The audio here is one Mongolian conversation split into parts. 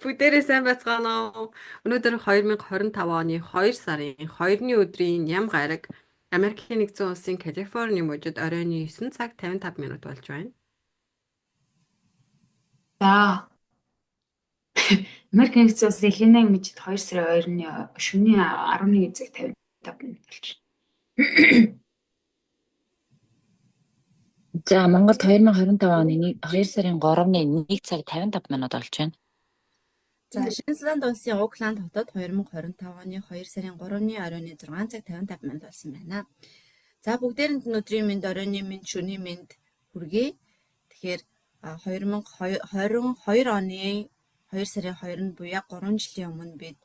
Бүгдээрээ сайн байцгаана уу? Өнөөдөр 2025 оны 2 сарын 2-ны өдрийн ям гараг Америкийн нэгдсэн улсын Калифорни мужид оройн 9 цаг 55 минут болж байна. За Америк нэгдсэн улсын Хинэн мужид 2 сарын 2-ны шөнийн 11 цаг 55 минут болж байна. За Монголд 2025 оны 2 сарын 3-ны 1 цаг 55 минут болж байна. За Шинэ Зеланд улсын Оукланд хотод 2025 оны 2 сарын 3-ны оройн 6 цаг 55 минут болсон байна. За бүгдээрэнд нь өдрийн мэнд, оройн мэнд, шөнийн мэнд хүргэе. Тэгэхээр 2022 оны 2 сарын 2-нд буюу яг 3 жилийн өмнө бид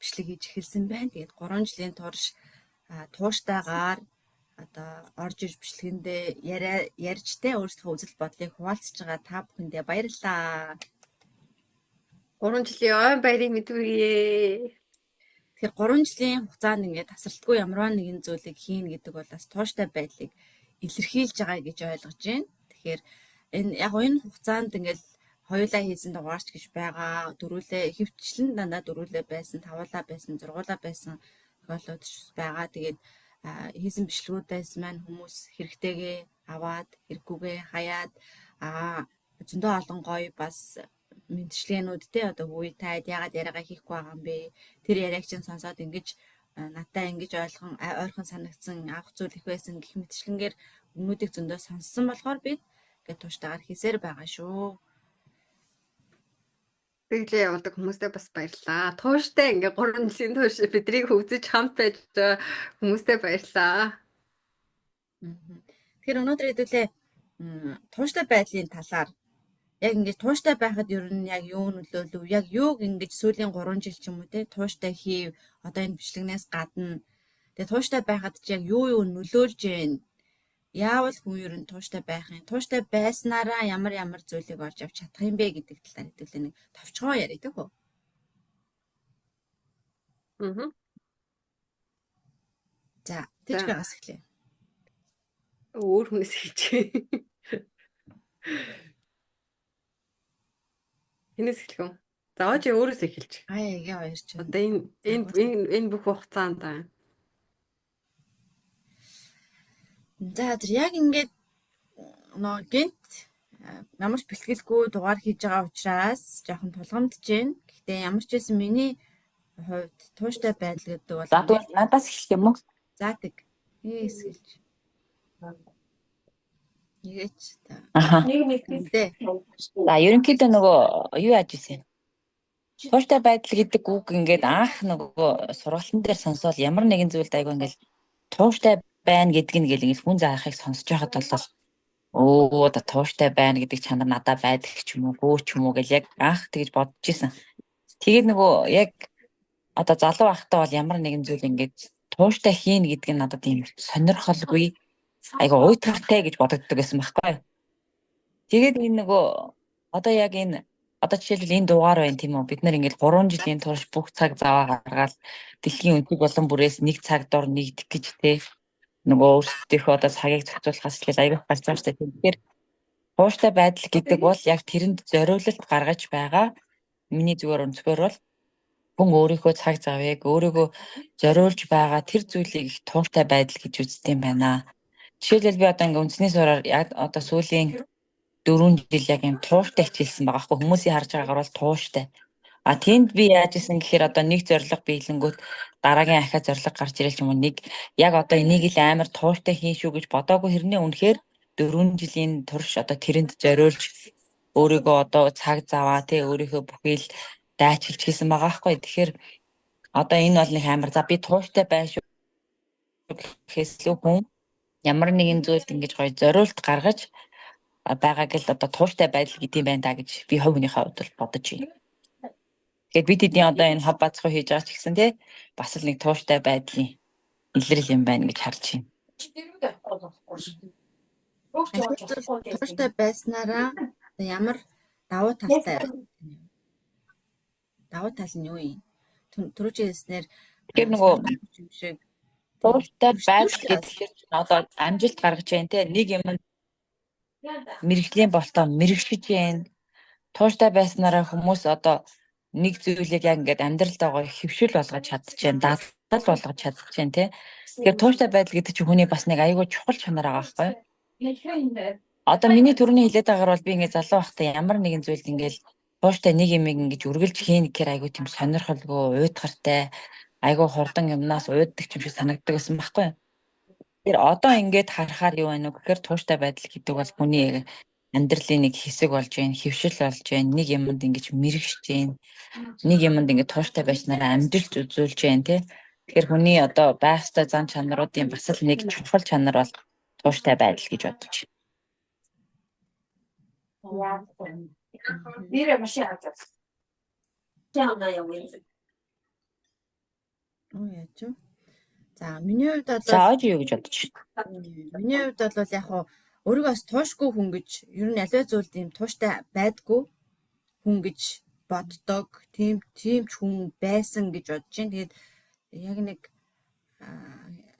бичлэг хийж эхэлсэн байна. Тэгээд 3 жилийн турш тууштайгаар одоо орж ирж бичлэгэндээ ярьж тэ өөрсдийнхөө үзэл бодлыг хуваалцж байгаа та бүхэндээ баярлалаа. 3 жилийн ойн баярыг мэдвэргье. Тэгэхээр 3 жилийн хугацаанд ингээд тасралтгүй ямарваа нэгэн зүйлийг хийн гэдэг бол бас тууштай байдлыг илэрхийлж байгаа гэж ойлгож байна. Тэгэхээр энэ хугацаанд ингээд хоёулаа хийсэн дугаарч гэж байгаа. Дөрүүлээ хөвчлэн дандаа дөрүүлээ байсан, тавуулаа байсан, зургуулаа байсан тохиолдлууд ч байгаа. Тэгээд хийсэн бичлэгүүдээс маань хүмүүс хэрэгтэйгээ аваад, хэрэггүйгээ хаяад зөндөө олон гоё бас мэдчилгээнүүд те одоо үе таад яагаад яриагаа хийхгүй байгаа юм бэ? Тэр яриаг чинь сонсоод ингэж надтай ингэж ойрхон санагдсан авах зүйл их байсан гэх мэтчлэнгээр өмнүүдийг зөндөө сонссон болохоор бид ингээд тууштайгаар хийсээр байгаа шүү. Тэглээ явуулдаг хүмүүстээ бас баярлалаа. Тууштай ингээ 3 жилийн турш бидрийг хөвзөж хамт байж байгаа хүмүүстээ баярлалаа. Тэгэхээр өнөөдөр хэдүүлээ тууштай байдлын талаар яг ингэж тууштай байхад ер нь яг юу нөлөөлөв? Яг юуг ингэж сүүлийн 3 жил ч юм уу те тууштай хийв. Одоо энэ бичлэгнээс гадна. Тэгээ тууштай байхад ч яг юу нөлөөлж байна? Яавал хүн ер нь тууштай байх юм? Тууштай байснараа ямар зүйлийг олж авч чадах юм бэ гэдэг талаар хэдүүлээ нэг товчгоо яриад өгөө. За, тэжгээс эхлэе. Өөр хүнээс хэлчихье. Хинээс эхлэх үү? За очи өөрөөсөө эхэлж. Яа баярч. Одоо энэ бүх хугацаанд байна. За яг ингээд гинт ямар ч бэлтгэлгүй дугаар хийж байгаа учраас жоохон тулгамдж байна. Гэхдээ ямар ч байсан миний хувьд тууштай байдал гэдэг бол За тэгвэл надаас эхлэх юм уу? За тэг. Эхэлж. Нэгэж та. За ерөнхийдөө нөгөө юу яаж ийсэн? Тууштай байдал гэдэг үг ингээд анх нөгөө сургалтын дээр сонсоод ямар нэгэн зүйлд айгүй ингээд тууштай байна гэдэг нь гэл ингээд хүн заахыг сонсож байхад бол оо тууштай байна гэдэг чанар надад байдаг ч юм уу гөө ч юм уу гэл яг анх тэгж бодож исэн. Тэгээд нөгөө яг одоо залуу байхдаа бол ямар нэгэн зүйл ингээд тууштай хийн гэдэг нь надад тийм сонирхолгүй айгаа уйтгартай гэж бодогддог гэсэн байхгүй. Тэгээд энэ нөгөө одоо яг энэ одоо жишээлбэл энэ дугаар байна тийм үү? Бид нэр ингээд 3 жилийн турш бүх цаг заваа гаргаад дэлхийн өнцөг болон бүрээс 1 цаг дор нэгдэх гэж те нөгөө өөрсдийнхөө одоо цагийг зохицуулахаас л аяг гарч байгаа шүү дээ. Тэгэхээр тууштай байдал гэдэг бол яг тэрэнд зориулалт гаргаж байгаа. Миний зүгээр өнцгөр бол хүн өөрийнхөө цаг завыг өөрийгөө зориулж байгаа тэр зүйлийг их тууштай байдал гэж үздэг юм байна. Жишээлбэл би одоо ингээ үндсний сураар яг одоо сүүлийн 4 жил яг юм тууштай хичээлсэн байгаа хгүй хүмүүсийн харж байгаагаар бол тууштай. Тэнд би яаж исэн гэхээр одоо нэг зорилго биелэнгүүт дараагийн ахаа зорилго гарч ирэл ч юм уу нэг яг одоо энийг л амар тууштай хийн шүү гэж бодоогүй хэрнээ үнэхээр 4 жилийн турш одоо тэрэнд зориулж өөрийгөө одоо цаг заваа те өөрийнхөө бүхэл дайчилж хийсэн байгаа хгүй. Тэгэхээр одоо энэ бол нэг амар за би тууштай байх шүү гэхээс л хүн ямар нэгэн зүйлд ингэж гоё зориулт гаргаж байгааг л одоо тууштай байдал гэдэг юм байна да гэж би хувь хүнийхээ хувьд бол бодож байна. Тэгээд бид эдийн одоо энэ хав бацхуу хийж байгаа ч гэсэн те бас л нэг тууштай байдлын илрэл юм байна гэж харж байна. Тууштай байснараа ямар давуу талтай давуу тал нь юу юм? Түрүүчийн хэлснээр тэгэхээр нөгөө тууштай байдал гэхээр одоо амжилт гаргаж байна те нэг юм мэрэгжлийн болтоо мэрэгшиж байна. тууштай байснараа хүмүүс одоо нэг зүйлийг яг ингээд амьдралтайгаа хэвшил болгож чадчихээн, дадлал болгож чадчихээн тий. Тэгэхээр тууштай байдал гэдэг чинь хүний бас нэг аюул чухал чанар байгаа байхгүй. Одоо миний түрүүний хэлээд байгаагаар бол би ингээд залуу байхдаа ямар нэгэн зүйлд ингээд тууштай нэг юм ингэж үргэлж хийн гэхээр аюул тийм сонирхолгүй, уйдгартай, аюул хурдан юмнаас уйддаг юм шиг санагддаг гэсэн байхгүй. Тэгэхээр одоо ингээд харахаар юу байна вэ гэхээр тууштай байдал гэдэг бол хүний амьдралын нэг хэсэг болж байна, хэвшил болж байна, нэг юмд ингэж мэрэгж байна, нэг юмд ингэж тууштай байснараа амжилт үзүүлж байна тий. Тэгэхээр хүний одоо байх ёстой зан чанаруудын бас л нэг чухал чанар бол тууштай байдал гэж бодож байна. Яаж вэ? За миний хувьд бол За аж юу гэж бодож байна? Миний хувьд бол яг хуу өөрийгөө бас туушгүй хүн гэж ер нь аливаа зүйлд юм тууштай байдгүй хүн гэж боддог. Тийм ч хүн байсан гэж бодож байна. Тэгээд яг нэг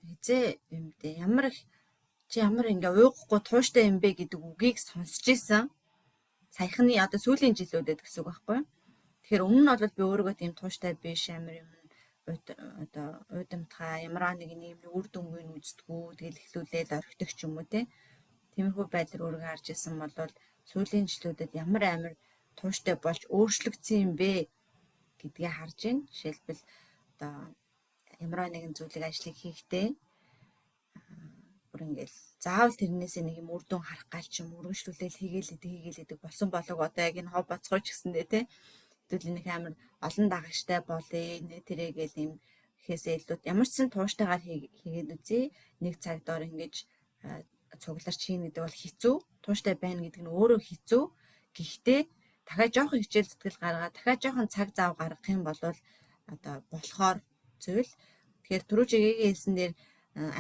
хизээ юм дээ. Ямар ингээ уугахгүй тууштай юм бэ гэдэг үгийг сонсч ийсэн. Саяхны одоо сүүлийн жилүүдэд гэсэн үг байхгүй. Тэгэхээр өмнө нь бол би өөрийгөө тийм тууштай биш амар юм одоо уйдамтгай ямар нэг юм үр дүнгүй үздэггүй тэгэл ихлүүлээд орхидог ч юм уу те. Тиймэрхүү байдлаар өөрийгөө харж исэн бол сүүлийн жилүүдэд ямар амар тууштай болж өөрчлөгдсөн юм бэ гэдгийг харж байна. Жишээлбэл одоо ямар нэгэн зүйлийг ажлыг хийхдээ бүр ингээл заавал тэрнээсээ нэг юм үр дүн харах гал ч юм өргөжлүүлэл хийгээл болсон болог одоо яг энэ хов бацгооч гэсэндээ те. Тэгвэл нэг амар олон дагагчтай болъё. Тэрэгэл юм ихээсээ илүү ямар ч сан тууштайгаар хийгээд үзье. Нэг цаг доор ингэж цугларч хийн гэдэг бол хэцүү. Тууштай байна гэдэг нь өөрөө хэцүү. Гэхдээ дахиад жоохон хичээл зүтгэл гаргаад дахиад жоохон цаг зав гаргах юм бол одоо болохоор зүйл. Тэгэхээр түрүү жигээ хэлсэн дээр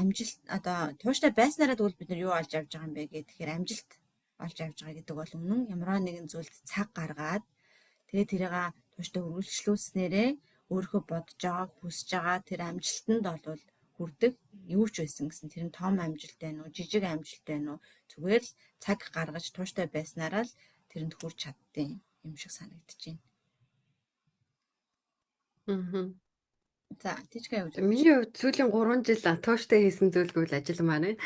амжилт одоо тууштай байснараа тэгвэл бид нар юу олж авч байгаа юм бэ гэхээр амжилт олж авч байгаа гэдэг бол үнэн. Ямар нэгэн зүйлд цаг гаргаад тэгээд тэрийг тууштай үргэлжлүүлснээрээ өөрийнхөө бодож байгаа, хүсэж байгаа тэр амжилтанд бол хүрдэг. Юу ч байсан гэсэн тэр нь том амжилт байна уу, жижиг амжилт байна уу? Зүгээр л цаг гаргаж тууштай байснараа л тэрэнд хүрч чаддیں۔ Юм шиг санагдаж байна. За, тийчгээ явж. Миний хувьд сүүлийн 3 жил тууштай хийсэн зүйлгүй л ажил маань.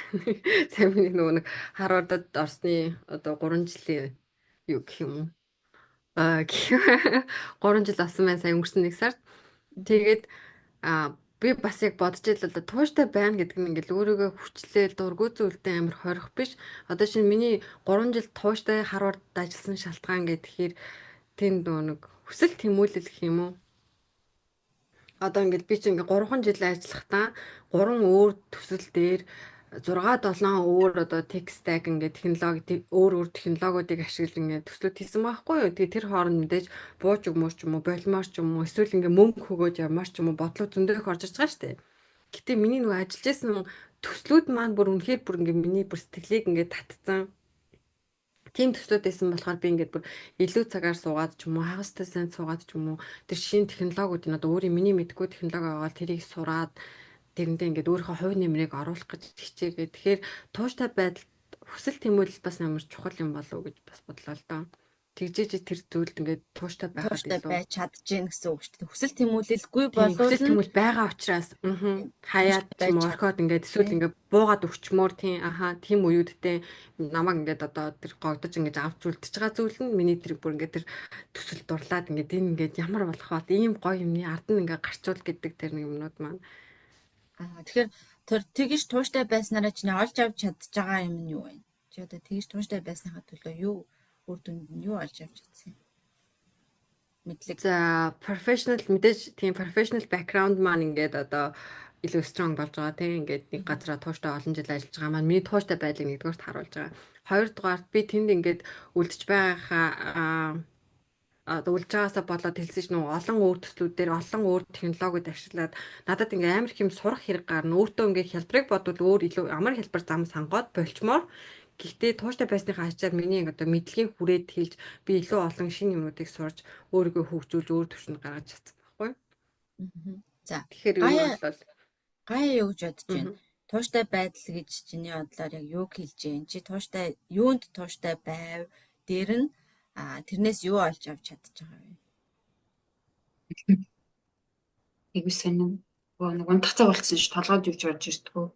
Сайн миний нөгөө нэг Харвардад орсны одоо 3 жилийн юу гэх юм уу? 3 жил болсон байна сая өнгөрсөн нэг сард. Тэгээд би бас яг бодож ийл л тууштай байна гэдэг нь ингээл өөрийгөө хүчлээл дургүй зүйлтэй амар хорих биш. Одоо шинэ миний 3 жил тууштай Харвард ажилласан шалтгаан гэхээр тэнд нэг хүсэл тэмүүлэл гэх юм уу? Одоо ингээд би чи ингээд 3 жил ажиллахдаа 3 өөр төсөл дээр 6-7 өөр одоо tech stack ингээд технологи өөр технологиудыг ашиглаж ингээд төслүүд хийсэн байхгүй юу. Тэгээ тэр хооронд мэдээж бууж өгмөр ч юм уу, болмоор ч юм уу, эсвэл ингээд мөнгө хөгөөж явмаар ч юм уу бодлоо зөндөө их орж иж байгаа шүү дээ. Гэтэ миний нөгөө ажиллаж байсан төслүүд маань бүр үнэхээр бүр ингээд миний бүр сэтгэлийг ингээд татцсан. Тийм төслүүд байсан болохоор би ингээд бүр илүү цагаар суугаад ч юм уу, хагастай сайн суугаад ч юм уу, тэр шинэ технологиудын одоо өөрийн миний мэдгүй технологи аваад тэрийг сураад тэрэндээ ингээд өөрийнхөө хувь нэмрийг оруулах гэж хичээгээ. Тэгэхээр тууштай байдалд хүсэл тэмүүлэл бас амар чухал юм болов уу гэж бас бодлоо л доо. Тэгжээж тэр зүйлд ингээд тууштай байхад Тууштай байж чадчихээн гэсэн үг шүү дээ. Хүсэл тэмүүлэлгүй болвол хүсэл тэмүүлэл байгаа учраас хаяад ч юм уу орхиод ингээд эсвэл ингээд буугаад өгчмөр тийм үеүдтэй намайг ингээд одоо тэр гогдож ингээд авч үлдчихэж байгаа зүйл нь миний тэр бүр ингээд тэр төсөл дурлаад ингээд энэ ингээд ямар болох бол ийм гоё юмны ард нь ингээд гарчул гэдэг тэр нэг юмнууд маань. Тэгэхээр тэр тэгж тууштай байснараа чиний олж авч чадж байгаа юм нь юу вэ? Чи одоо тэгж тууштай байсныхаа төлөө юу үр дүнд нь юу олж авч чадсан юм? Мэдлэг. За professional мэдээж тийм professional background маань ингээд одоо илүү strong болж байгаа тийм ингээд нэг газараа тууштай олон жил ажиллаж байгаа маань миний тууштай байдлыг нэгдүгээрт харуулж байгаа. Хоёрдугаарт би тэнд ингээд үлдэж байгаагаа үлж байгаасаа болоод хэлсэн чинь олон өөр төслүүдээр олон өөр технологиуд ашиглаад надад ингээ амар их юм сурах хэрэг гарна. Өөртөө ингээ хялбарыг бодвол өөр илүү амар хялбар зам сонгоод болчмоор. Гэхдээ тууштай байсныхаа ачаар миний одоо мэдлэгийн хүрээд хэлж би илүү олон шинэ юмнуудыг сурч өөрийгөө хөгжүүлж өөр төвшөнд гаргаж чадсан байхгүй. За. Тэгэхээр юу бол гая юу гэж бодож байна? Тууштай байдал гэж чиний бодлоор яг юуг хэлж байна? Чи тууштай юунд тууштай байв? Дээр нь тэрнээс юу олж авч чадчих байгаа вэ? Айгуу сонин. Нэг унтах цаг болсон ш толгойд юуж орж ирдгүү.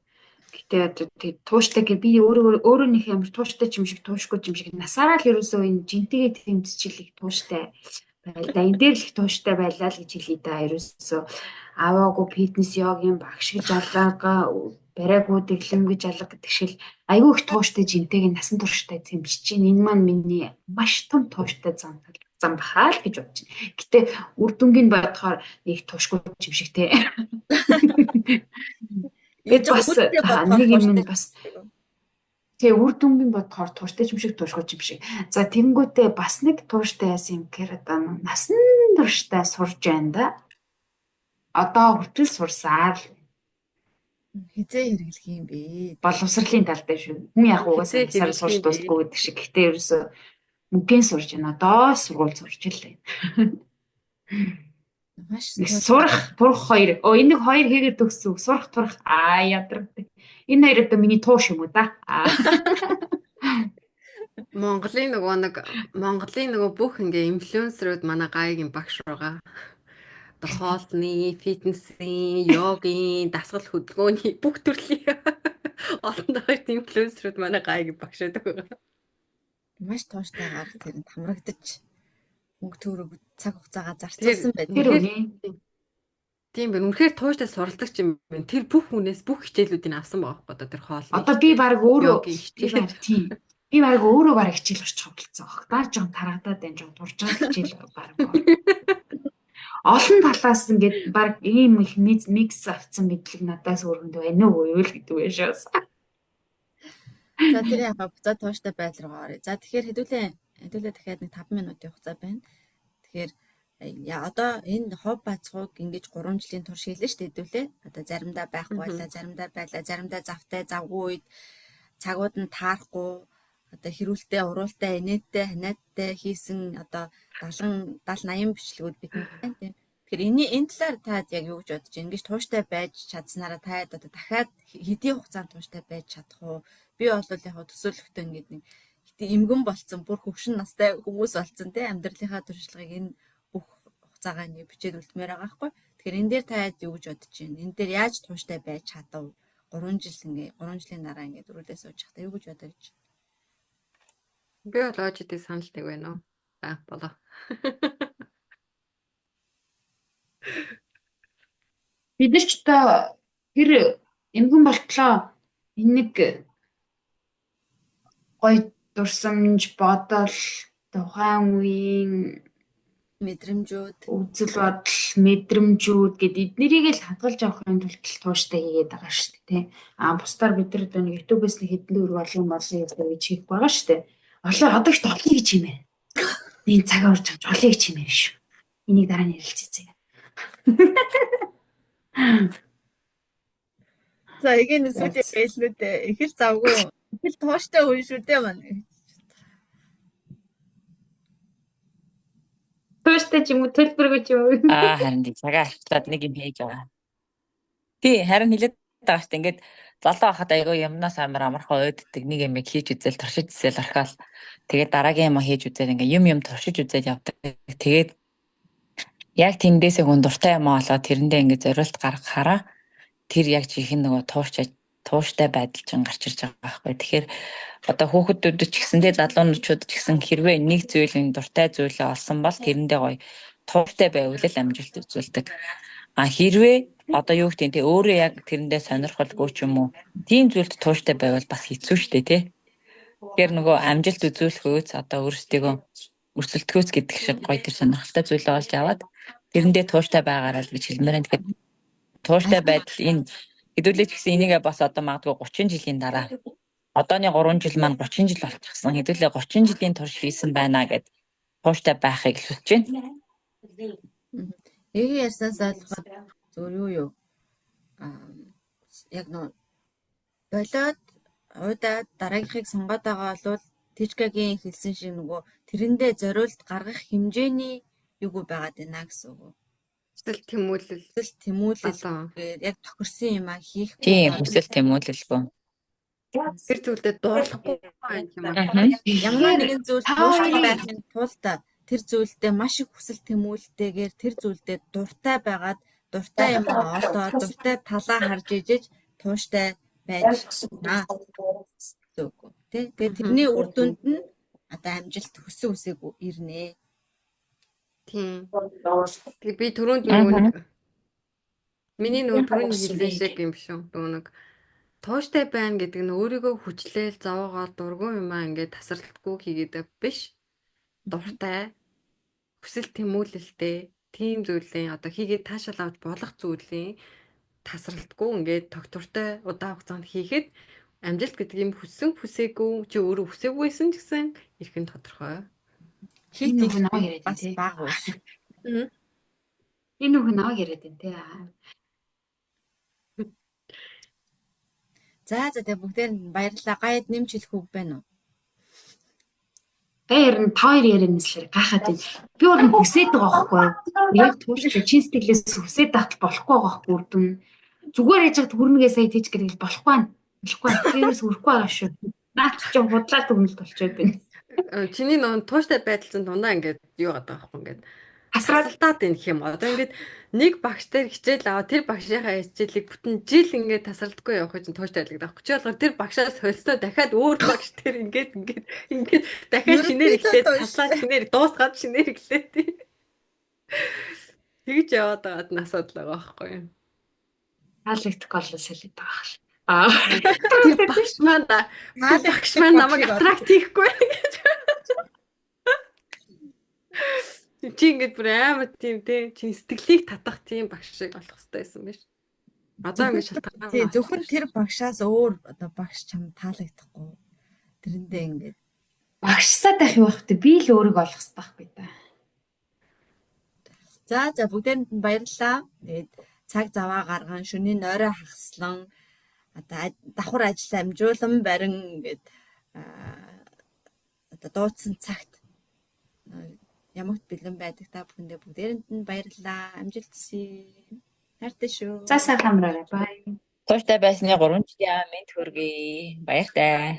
Гэтэ одоо тэг тууштай гэ би өөрөө нэг амар тууштай ч юм шиг туушгүй ч юм шиг насаараа л ерөөсөө энэ жинтэйгээ тэмцчихлийг тууштай байлаа. Энэ дээр л их тууштай байлаа л гэж хэлээ да. Ерөөсөө аваагүй фитнес йогийн багш гэж алгаа бариаггүй дэглэм гэж алга гэдэг шиг айгүй их тууштай жинтэйг насан турштай тэмцэж чинь энэ маань миний маш том тууштай зам бахаа л гэж бодож байна. Гэтэ үр дүнгийн бодохоор нэг туушгүй юм шиг те. Ээж Бас үүдээ бодохоор нэг юм тууштай бас тэгээ үр дүнгийн бодохоор тууштай юм шиг туушгүй юм шиг. За тэнгүүтээ бас нэг тууштай яасан юм гэхээр одоо насан турштай сурж байна да. Одоо хүртэл сурсаар хизээ хэрэглэх юм бэ? боловсролын талтай шүү. Хүн яг угаасаа Хизээ сар сурч хэрэглэх юм бэ? дуусахгүй гэдэг шиг. Гэтэ ерөөсөө мөнгөний сурж байна. Одоо сургууль сурч л байна. Маш Нэг сурах, турах хоёр. Энэ нэг хоёр хийгээд төгсөв. Сурах, турах. Ядаргатай. Энэ хоёр одоо миний тууш юм уу да? Монголын нөгөө бүх ингээ инфлюенсерүүд манай гайгийн багш байгаа. Одоо хоолны, фитнесийн, йогийн, дасгал хөдөлгөөний бүх төрлийн олон дахь инфлюенсерүүд манай гайгийн багш байдаг. маш тууштайгаар тэрэнд хамрагдаж мөнгө төгрөг цаг хугацаагаа зарцуулсан байдаг. Тэр үний. Тийм байна. Үнэхээр тууштай суралцдаг юм байна. Тэр бүх хүнээс бүх хичээлүүдийг авсан байгаа байхгүй одоо тэр хоолны. Одоо би баг өөрөө йогийн хичээл. тийм. Би баг өөрөө баг хичээл орчих болцсон баг. Даа жоон тарагдаад байна жоон дурж байгаа хичээл баг. Олон талаас ингээд баг ийм их микс авцсан мэдлэг надаас өргөнд байна уу юу л гэдэг вэ шээс. За тэр яг буцаа тууштай байдал руу оръё. За тэгэхээр хэдүүлээ дахиад нэг 5 минутын хугацаа байна. Тэгэхээр одоо энэ хов бацгууг ингэж 3 жилийн турш хийлээ шүү дээ хэдүүлээ. Одоо заримдаа байхгүй байлаа, заримдаа байлаа, заримдаа завтай, завгүй үед цагууд нь таарахгүй, одоо хэрүүлтэй, уруултай, инээдтэй, ханиадтай хийсэн одоо 70 80 бичлэгүүд бидэнд байна тийм. Тэгэхээр энэ талаар таад яг юу гэж бодож байна? Ингэж тууштай байж чадсанараа таад одоо дахиад хэдийн хугацаанд тууштай байж чадах уу? Би бол яг төсөөлөхдөө ингэж нэг эмгэн болцсон, бүр хөвшин настай хүмүүс болцсон тийм амьдралынхаа туршлагыг энэ бүх хугацаагаа нэг бичээд үлдмээр байгаа байхгүй. Тэгэхээр энэ дээр таад юу гэж бодож байна? Энэ дээр яаж тууштай байж чадав? 3 жилийн дараа ингэ дөрүүлээ сууж явахдаа юу гэж бодож? Би бол логиктэй санал нэг байна уу? Болоо. Бид нар ч одоо тэр эмгэн болтлоо энэ нэг гоё дурсамж бодол тухайн үеийн мэдрэмжүүд, үзэл бодол, мэдрэмжүүд гэд эднэрийг л хадгалж авахын тулд тууштай хийгээд байгаа шүү дээ тий. Бусдаар бид нар одоо YouTube-ээс нэг хэдэн дөрөв олон гэж хийх байгаа шүү дээ. Одоо ч толхий гэж юм байна. Энэ цаг орж авч олъё гэж юм байна шүү. Энийг дараа нь ярилцъя. за эгийн нэсвүүдээ байлнүүдээ ихэл завгүй. Ихэл тууштай хүн шүү дээ маань. Тууштай ч юм уу төлбөргүй ч юм уу. Харин тийм цагаа авчлаад нэг юм хийж байгаа. Тий, харин хэлээд байгаа шүү дээ. Ингээд залуу байхад айгүй юмнаас амархан ойддаг нэг юм хийж үзэл туршиж үзэл орхиол. Тэгээд дараагийн юм хийж үзэл ингээ юм туршиж үзэл явдаг. Тэгээд яг тэндээсээ хүн дуртай юм болоод тэрэндээ ингээ зориулт гаргахаараа тэр яг жихэн нөгөө тууштай байдал чинь гарч ирж байгаа байхгүй. Тэгэхээр одоо хүүхдүүд ч гэсэндээ залуучууд ч гэсэн хэрвээ нэг зүйлийн дуртай зүйлээ олсон бол тэрэндээ гоё тууштай байвал л амжилт үзүүлдэг. Хэрвээ одоо юу гэдэг нь өөрөө яг тэрэндээ сонирхолгүй ч юм уу тийм зүйлд тууштай байвал бас хэцүү шттэ тий. Тэгэхээр нөгөө амжилт үзүүлэхөөс одоо өөрсдийгөө өрсөлдөхөөс гэдэг шиг гоё тэр сонирхолтой зүйлээ олж аваад тэрэндээ тууштай байгаарай гэж хэлмээр байна. Тэгэхээр тууштай байдал энэ хэдүүлээ ч гэсэн энийгээ бас одоо магадгүй 30 жилийн дараа одооны 3 жил маань 30 жил болчихсон. Хэдүүлээ 30 жилийн турш хийсэн байна гэд тууштай байхыг хүсэж байна. Эгийн ярьсанаас ойлгоход зөв юу? Яг нөө болоод удаад дараагийнхыг сонгоод байгаа бол Тижкагийн хэлсэн шиг нөгөө тэрэндээ зориулт гаргах хэмжээний юу байгаад байна гэсэн үг. Хүсэл тэмүүлэл Яг тохирсон юм а хийх. Тийм хүсэл тэмүүлэлгүй. Тэр зүйлдээ дуурлахгүй байх юм аа. Ямар Тэгэхээр нэгэн зүйл та тууштай хоёрын байхын тулд тэр зүйлдээ маш их хүсэл тэмүүлэлтэйгээр тэр зүйлдээ дуртай байгаад дуртай юм олоод дуртай талаа харж ижиж тууштай байж наа зүг. Тэгээд тэрний үр дүнд нь одоо амжилт хүссэн үсээгүй ирнэ. Тийм. Тэгээ би түрүүнд нөгөө нэг миний нөгөө түрүүний хэлсэн шиг юм шүү. Нөгөө нэг тууштай байна гэдэг нь өөрийгөө хүчлээл зовоогоод дургүй юмаа ингээд тасралтгүй хийгээд биш. Дуртай, хүсэл тэмүүлэлтэй тийм зүйлийн одоо хийгээд таашаал авч болох зүйлийн тасралтгүй ингээд тогтвортой удаан хугацаанд хийхэд амжилт гэдэг юм хүссэн хүсээгүй чи өөрөө хүсээгүйсэн ч гэсэн эрхэн тодорхой. Хит Энэ их үг намайг яриад бас байна тий. бага биш. Энэ үг намайг яриад байна тий. За тэгээ бүгдээр нь баярлалаа. Гайд нэмж хэлэх үг байна уу? Тэр нь тоор ярианаас л гайхаад байна. Би өөр нь хүсээд байгаа байхгүй юу? Яг тууштай чин сэтгэлээс хүсээд тахт болохгүй байгаа байхгүй юу? Үрдүн зүгээр яж хад хүрнэгээ сая тийч гэрэл болохгүй байна. Болохгүй. Тэрээс хүрхгүй байгаа шүү. Наач ч худлаа төгнөлт болчиход байна. Чиний нөө тууштай байдал чинь дандаа ингээд юу гадаг байхгүй ингээд Асраад тасралтаад байх юм. Одоо ингээд нэг багш дээр хичээл аваа тэр багшийнхаа хичээлийг бүтэн жил ингээд тасралтгүй явах чинь тууштай байлдаг байхгүй. Чи болохоор тэр багшаас солилцоо дахиад өөр багш дээр ингээд дахиад шинээр эхлээд таслаад шинээр дуусгаад шинээр эхлээд тэгж яваад байгаад нас бодлоо байхгүй юу. таалагдахгүй болоо солиод байгаа хэл. Тэр багш маань намайг аттракт хийхгүй гэж. Чи ингээд бүр амар тийм тий чи сэтгэлийг татах тийм багш шиг болох хэрэгтэй байсан биш. Одоо ингээд шалтгаан. Тий зөвхөн тэр багшаас өөр одоо багш чам таалагдахгүй. Тэрэндээ ингээд Багшсаа тах юу байх вэ? Би л өөрийгөө олох хэрэгтэй байхгүй та. за бүгдээрэнд нь баярлалаа. Тэгээд цаг заваа гарган шөнийн орой хагаслан одоо давхар ажил амжуулан барин ингээд одоо дуудсан цагт ямагт бэлэн байдаг та бүхэндээ бүгдээрэнд нь баярлалаа. Амжилт хүсье. Хайртай шүү. За сайхан амраарай. Бай. Тууштай байсны 3 жилийн мэд хүргэе. Баяртай.